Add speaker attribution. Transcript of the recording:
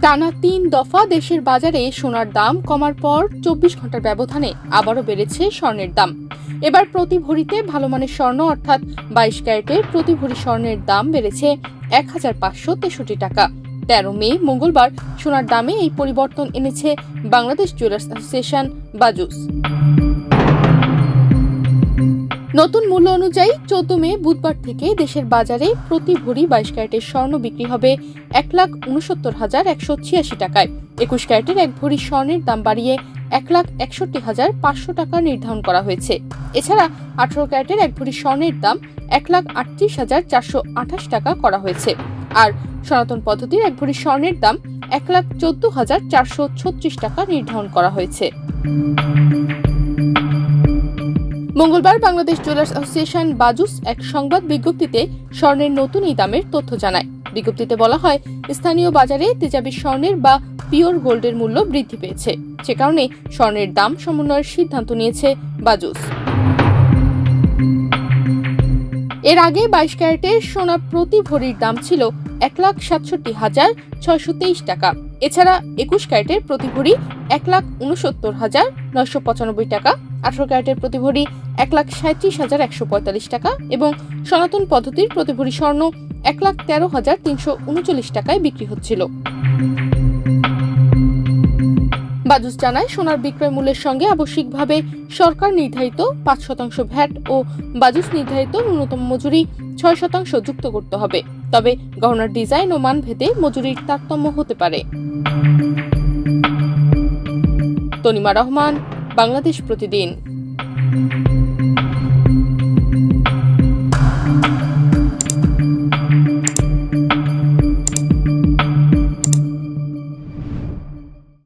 Speaker 1: টানা ৩ দফা দেশের বাজারে সোনার দাম কমার পর ২৪ ঘন্টার ব্যবধানে আবারও বেড়েছে স্বর্ণের দাম। এবার প্রতি ভরিতে ভালো মানের স্বর্ণ অর্থাৎ ২২ ক্যারেটের প্রতি ভরি স্বর্ণের দাম বেড়েছে ১,৫৬৩ টাকা। ১৩ মে মঙ্গলবার সোনার দামে এই পরিবর্তন এনেছে বাংলাদেশ জুয়েলার্স অ্যাসোসিয়েশন বাজুস। নতুন মূল্য অনুযায়ী ১৪ মে বুধবার থেকে দেশের বাজারে প্রতি ভরি ২২ ক্যারেটের স্বর্ণ বিক্রি হবে ১,৬৯,১৮৬ টাকায়। ২১ ক্যারেটের এক ভরি স্বর্ণের দাম বাড়িয়ে ১,৬১,৫০০ টাকা নির্ধারণ করা হয়েছে। এছাড়া ১৮ ক্যারেটের এক ভরি স্বর্ণের দাম ১,৩৮,৪২৮ টাকা করা হয়েছে। আর সনাতন পদ্ধতির এক ভরি স্বর্ণের দাম ১,১৪,৪৩৬ টাকা নির্ধারণ করা হয়েছে। মঙ্গলবার বাংলাদেশ জুয়েলার্স অ্যাসোসিয়েশন বাজুস এক সংবাদ বিজ্ঞপ্তিতে স্বর্ণের নতুন এই দামের তথ্য জানায়। বিজ্ঞপ্তিতে বলা হয়, স্থানীয় বাজারে তেজাবি স্বর্ণের বা পিওর গোল্ডের মূল্য বৃদ্ধি পেয়েছে, সে কারণে স্বর্ণের দাম সমন্বয়ের সিদ্ধান্ত নিয়েছে বাজুস। এর আগে ২২ ক্যারেটের সোনা প্রতি ভরির দাম ছিল ১,৬৭,৬২৩ টাকা। এছাড়া ২১ ক্যারেটের প্রতি ভরি ১,৬৯,৯৯৫ টাকা, ১৮ ক্যারেটের প্রতি ভরি ১,৩৭,১৪৫ টাকা এবং সনাতন পদ্ধতির প্রতি ভরি স্বর্ণ ১,১৩,৩৩৯ টাকায় বিক্রি হচ্ছিল। বাজুস জানায়, সোনার বিক্রয় মূল্যের সঙ্গে আবশ্যিকভাবে সরকার নির্ধারিত ৫% ভ্যাট ও বাজুস নির্ধারিত ন্যূনতম মজুরি ৬% যুক্ত করতে হবে। তবে গহনার ডিজাইন ও মান ভেদে মজুরির তারতম্য হতে পারে। তনিমা রহমান, বাংলাদেশ প্রতিদিন।